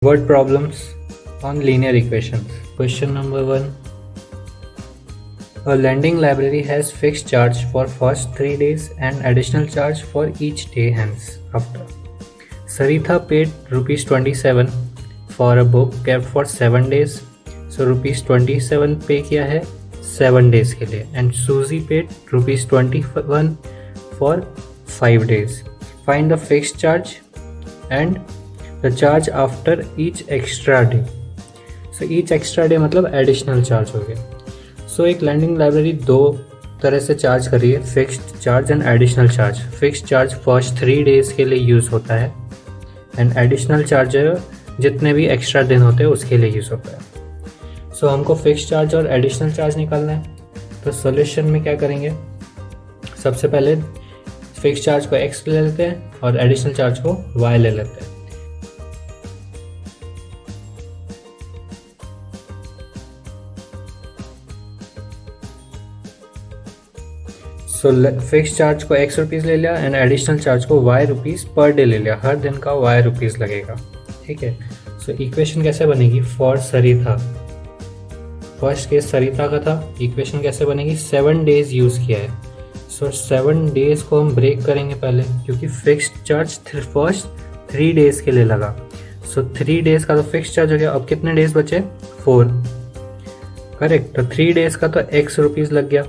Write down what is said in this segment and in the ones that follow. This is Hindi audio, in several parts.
Word problems on linear equations. Question number 1. A lending library has fixed charge for first 3 days and additional charge for each day henceafter. Saritha paid rupees 27 for a book kept for 7 days. So rupees 27 पे किया है 7 days के लिए, and Susie paid rupees 21 for 5 days. Find the fixed charge and the charge after each extra day. So each extra day मतलब एडिशनल चार्ज हो गया. So एक लैंडिंग लाइब्रेरी दो तरह से चार्ज कर रही है, fixed charge and additional charge. Fixed charge first 3 days के लिए यूज़ होता है एंड एडिशनल चार्ज जितने भी एक्स्ट्रा दिन होते हैं उसके लिए यूज़ होता है. सो हमको फिक्स्ड चार्ज और एडिशनल चार्ज निकालना है. तो सोल्यूशन में क्या करेंगे, सबसे पहले फिक्स्ड चार्ज को x ले लेते हैं और एडिशनल चार्ज को y ले लेते हैं. सो फिक्स चार्ज को x रुपीज़ ले लिया एंड एडिशनल चार्ज को y रुपीज़ पर डे ले लिया. हर दिन का y रुपीज़ लगेगा. ठीक है. सो इक्वेशन कैसे बनेगी फॉर सरिता. फर्स्ट केस सरिता का था. इक्वेशन कैसे बनेगी, 7 डेज यूज़ किया है. सो 7 डेज को हम ब्रेक करेंगे पहले, क्योंकि फिक्स्ड चार्ज फर्स्ट 3 डेज के लिए लगा. सो 3 डेज का तो फिक्स चार्ज हो गया. अब कितने डेज बचे, 4. करेक्ट. तो 3 डेज का तो x रुपीज़ लग गया.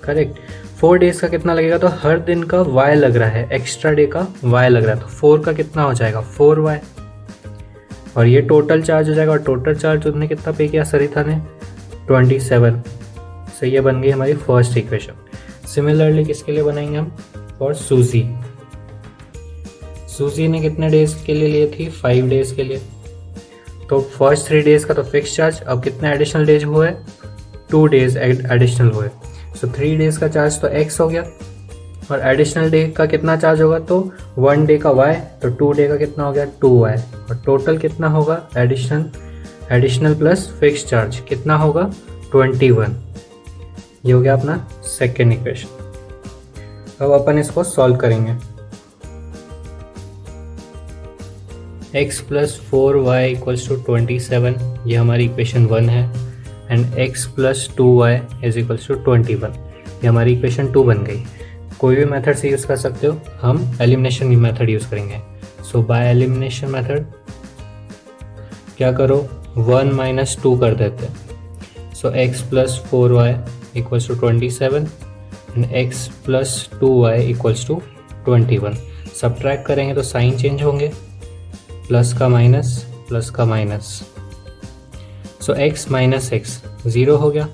करेक्ट. 4 डेज का कितना लगेगा, तो हर दिन का y लग रहा है, एक्स्ट्रा डे का y लग रहा है. तो 4 का कितना हो जाएगा, 4y. और ये टोटल चार्ज हो जाएगा. और टोटल चार्ज उसने कितना पे किया सरिता ने, 27. सो ये बन गई हमारी फर्स्ट इक्वेशन. सिमिलरली किसके लिए बनाएंगे हम, फॉर सूजी. सूजी ने कितने डेज के लिए लिए थी, 5 डेज के लिए. तो फर्स्ट 3 डेज का तो फिक्स चार्ज. अब कितने एडिशनल डेज हुए, 2 डेज एडिशनल हुए. सो 3 डेज का चार्ज तो x हो गया और एडिशनल डे का कितना चार्ज होगा, तो 1 डे का y. तो 2 डे का कितना हो गया, 2y. और टोटल कितना होगा, एडिशनल प्लस फिक्स चार्ज कितना होगा, 21. ये हो गया अपना सेकेंड इक्वेशन. अब अपन इसको सॉल्व करेंगे. x plus 4y equals to 27, ये हमारी इक्वेशन 1 है. And x plus 2y is equals to 21, ये हमारी इक्वेशन 2 बन गई. कोई भी मेथड से यूज़ कर सकते हो, हम एलिमिनेशन मेथड यूज़ करेंगे. सो बाय एलिमिनेशन मेथड क्या करो, 1 माइनस 2 कर देते हैं. So x plus 4y equals to 27 and x plus 2y equals to 21. Subtract करेंगे तो साइन चेंज होंगे, प्लस का माइनस, प्लस का minus. So x minus x 0 हो गया.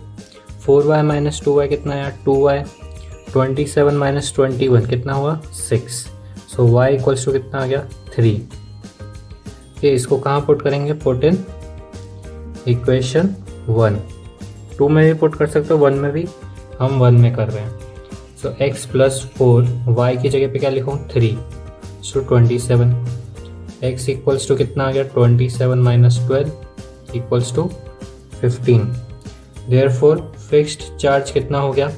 4y माइनस 2y कितना आया, 2y. 27 माइनस 21 कितना हुआ, 6. सो y इक्वल्स टू कितना आ गया, 3. ये इसको कहाँ पुट करेंगे, पुट इन इक्वेशन 1. 2 में भी पुट कर सकते हो, 1 में भी. हम 1 में कर रहे हैं. सो x प्लस 4, y की जगह पे क्या लिखूँ, 3. सो 27. x इक्वल्स टू कितना आ गया, 27 minus 12 equals to 15. Therefore fixed charge कितना हो गया,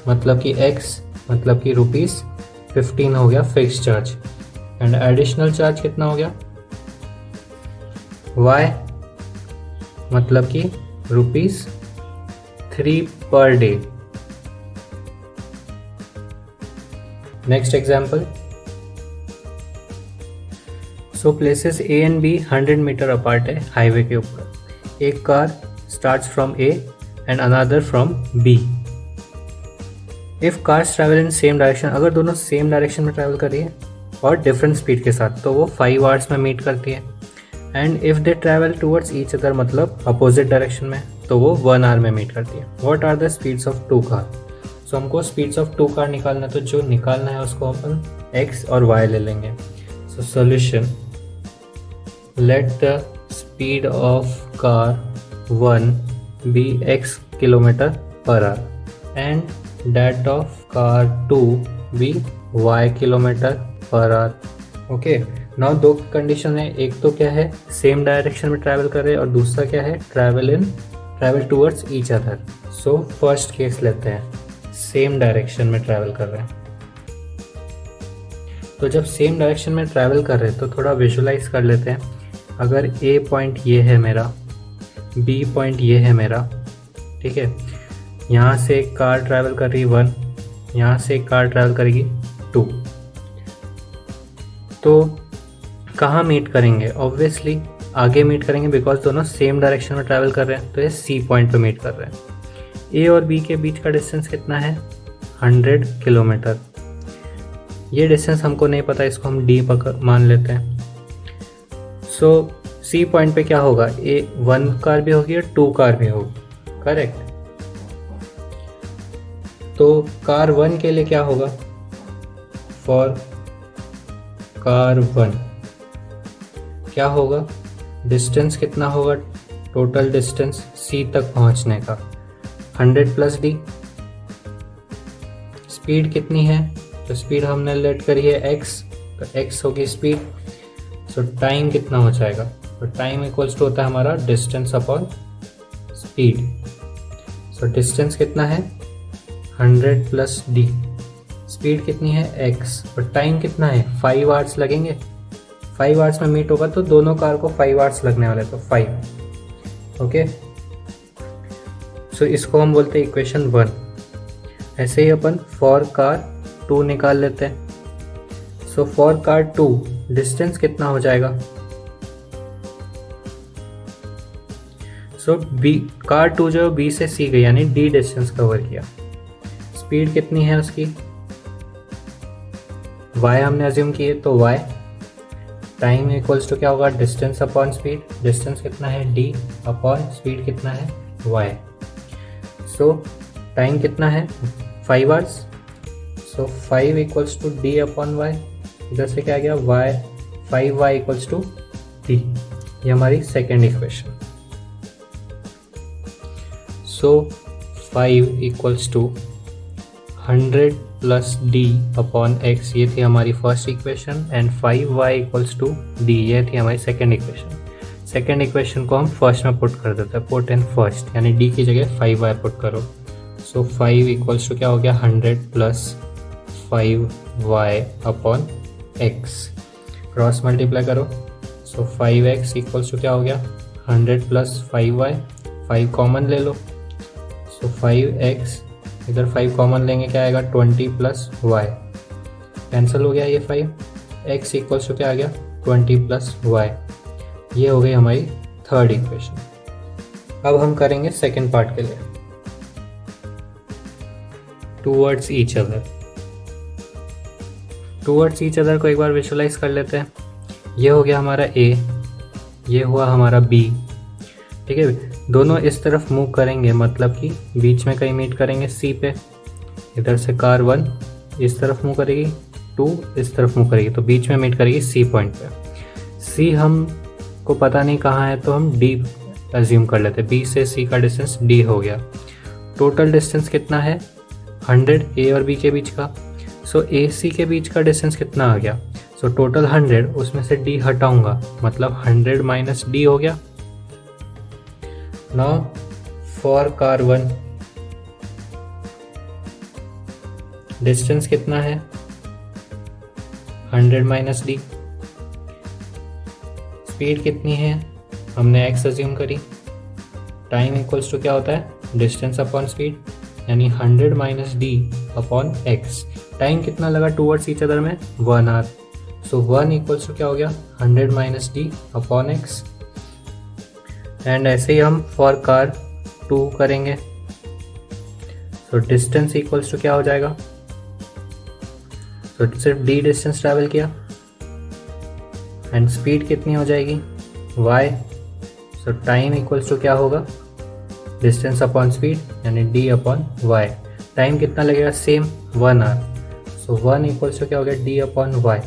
मतलब कि x मतलब कि रुपीज़ 15 हो गया fixed charge. And additional charge कितना हो गया, y मतलब कि rupees 3 per day. Next example. So places A and B 100 metre apart है हाईवे के ऊपर. एक car starts from A and another from B. If cars travel in same direction, अगर दोनों सेम डायरेक्शन में ट्रैवल कर रही है और डिफरेंट स्पीड के साथ, तो वो 5 आवर्स में मीट करती है. And if they travel towards each other, मतलब अपोजिट डायरेक्शन में, तो वो 1 आवर में मीट करती है. What are the speeds of 2 car. So हमको स्पीड्स ऑफ 2 कार निकालना है, तो जो निकालना है उसको अपन x और y ले लेंगे. So solution, let the speed of car 1 be x kilometer per hour and that of car 2 be y kilometer per hour. Okay, now दो कंडीशन है. एक तो क्या है, सेम डायरेक्शन में ट्रैवल कर रहे हैं, और दूसरा क्या है, travel towards each other. So first case लेते हैं, सेम डायरेक्शन में ट्रैवल कर रहे हैं. तो जब सेम डायरेक्शन में ट्रैवल कर रहे हैं तो थोड़ा विजुलाइज कर लेते हैं. अगर ए पॉइंट ये है मेरा, बी पॉइंट ये है मेरा, ठीक है, यहाँ से एक कार ट्रैवल कर रही है 1, यहाँ से एक कार ट्रैवल करेगी 2, तो कहाँ मीट करेंगे? ऑब्वियसली आगे मीट करेंगे, बिकॉज दोनों सेम डायरेक्शन में ट्रैवल कर रहे हैं, तो ये सी पॉइंट पे मीट कर रहे हैं। ए और बी के बीच का डिस्टेंस कितना है? 100 किलोमीटर। ये डिस्टेंस हमको नहीं पता, इसको हम डी मान लेते हैं। सो सी पॉइंट पे क्या होगा? ए 1 कार भी होगी और 2 कार भी होगी, करेक्ट। तो कार 1 के लिए क्या होगा? फॉर कार 1 क्या होगा? डिस्टेंस कितना होगा? टोटल डिस्टेंस सी तक पहुंचने का 100 प्लस डी। स्पीड कितनी है? तो स्पीड हमने लेट करी है x, तो x होगी स्पीड। सो टाइम कितना हो जाएगा? तो टाइम इक्वल्स टू होता है हमारा distance upon speed. So distance कितना है? 100 प्लस डी। स्पीड कितनी है? x, और टाइम कितना है? 5 आवर्स लगेंगे। 5 आवर्स में मीट होगा, तो दोनों कार को 5 आवर्स लगने वाले, तो 5। ओके, सो इसको हम बोलते हैं इक्वेशन 1। ऐसे ही अपन फॉर कार 2 निकाल लेते हैं। सो फॉर कार 2 डिस्टेंस कितना हो जाएगा? सो बी, कार 2 जो बी से सी गई, यानी डी डिस्टेंस कवर किया। स्पीड कितनी है उसकी? y हमने अज्यूम की है, तो y। टाइम इक्वल्स टू क्या होगा? Distance upon speed. डिस्टेंस कितना है? d अपॉन स्पीड कितना है? y। सो टाइम कितना है? 5 hours. So 5 equals to D upon Y. इधर से क्या आ गया? y, 5y equals to D. ये हमारी second equation. So 5 equals to 100 plus D upon X, ये थी हमारी first equation, and 5y equals to D, ये थी हमारी सेकेंड इक्वेशन। सेकेंड इक्वेशन को हम फर्स्ट में पुट कर देते हैं, पुट इन फर्स्ट, यानी डी की जगह 5y पुट करो। सो 5 इक्वल्स टू क्या हो गया? 100 plus 5y upon x, cross multiply करो। सो 5x इक्वल्स टू क्या हो गया? 100 प्लस 5y, 5 कॉमन ले लो। सो 5x, इधर 5 कॉमन लेंगे, क्या आएगा? 20 प्लस y, कैंसिल हो गया ये 5। x इक्वल्स टू क्या आ गया? 20 प्लस y। ये हो गई हमारी थर्ड इक्वेशन। अब हम करेंगे सेकेंड पार्ट के लिए, towards each other. Towards each other को एक बार विजुअलाइज कर लेते हैं। ये हो गया हमारा A, ये हुआ हमारा B, ठीक है। दोनों इस तरफ मूव करेंगे, मतलब कि बीच में कहीं मीट करेंगे C पे। इधर से कार 1 इस तरफ मूव करेगी, 2 इस तरफ मूव करेगी, तो बीच में मीट करेगी C पॉइंट पे। C हमको पता नहीं कहाँ है, तो हम D अज्यूम कर लेते हैं। B से C का डिस्टेंस D हो गया। टोटल डिस्टेंस कितना है? 100 A और B के बीच का। सो A C के बीच का डिस्टेंस कितना आ गया? सो टोटल 100, उसमें से D हटाऊंगा, मतलब 100 माइनस D हो गया। नाउ फॉर कार 1 डिस्टेंस कितना है? 100 माइनस D। स्पीड कितनी है? हमने x अज्यूम करी। टाइम इक्वल्स टू क्या होता है? डिस्टेंस अपॉन स्पीड, यानी 100 minus D upon x। Time कितना लगा टूवर्ड्स ईच अदर में? 1 आवर। सो 1 इक्वल्स टू क्या हो गया? 100 minus D upon x। And ऐसे ही हम फॉर कार 2 करेंगे। सो डिस्टेंस इक्वल्स टू क्या हो जाएगा? तो सिर्फ D डिस्टेंस ट्रैवल किया, एंड स्पीड कितनी हो जाएगी? y। So time equals to क्या होगा? डिस्टेंस अपॉन स्पीड, यानी D अपॉन y। टाइम कितना लगेगा? Same, 1 hour. So 1 equals to क्या हो गया? D upon y।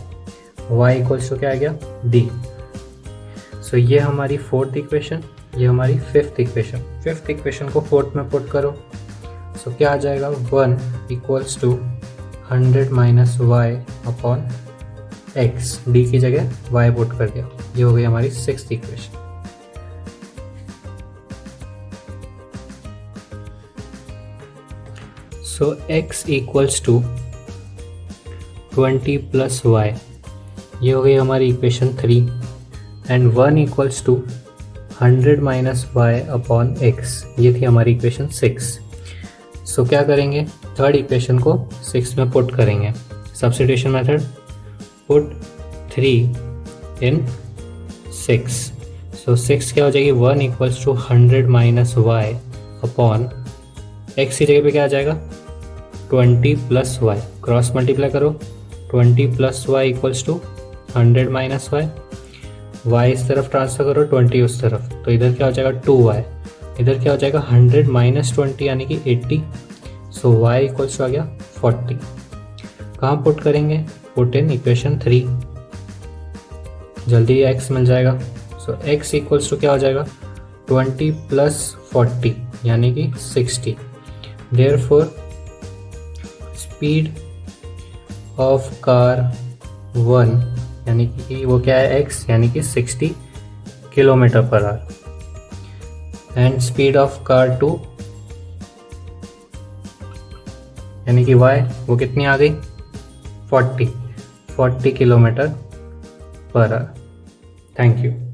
y equals to क्या आ गया? D। सो ये हमारी फोर्थ इक्वेशन, ये हमारी फिफ्थ इक्वेशन। फिफ्थ इक्वेशन को फोर्थ में पुट करो। सो क्या आ जाएगा? 1 equals to 100 minus y upon x। D की जगह y पुट कर दिया। ये हो गई हमारी sixth equation. So x equals to 20 plus y, ये हो गई हमारी equation 3। And 1 equals to 100 minus Y upon X. ये थी हमारी इक्वेशन 6। सो क्या करेंगे, थर्ड इक्वेशन को 6 में पुट करेंगे। Substitution method, put 3 in 6। So 6 क्या हो जाएगी, 1 equals to 100 minus Y upon X की जगह पे क्या आ जाएगा 20 प्लस वाई। क्रॉस मल्टीप्लाई करो, 20 plus Y equals to 100 minus Y. Y इस तरफ ट्रांसफर करो, 20 उस तरफ, तो इधर क्या हो जाएगा 2y। इधर क्या हो जाएगा 100 माइनस 20 यानी कि 80। सो y इक्वल्स टू आ गया 40। कहाँ पुट करेंगे, पुट इन इक्वेशन 3। जल्दी x मिल जाएगा। सो x इक्वल्स टू क्या हो जाएगा 20 प्लस 40 यानी कि 60। देयरफॉर स्पीड ऑफ कार 1 यानी कि वो क्या है x यानी कि 60 kilometre per hour, and speed of car 2 यानी कि y वो कितनी आ गई 40 kilometre per hour. Thank you.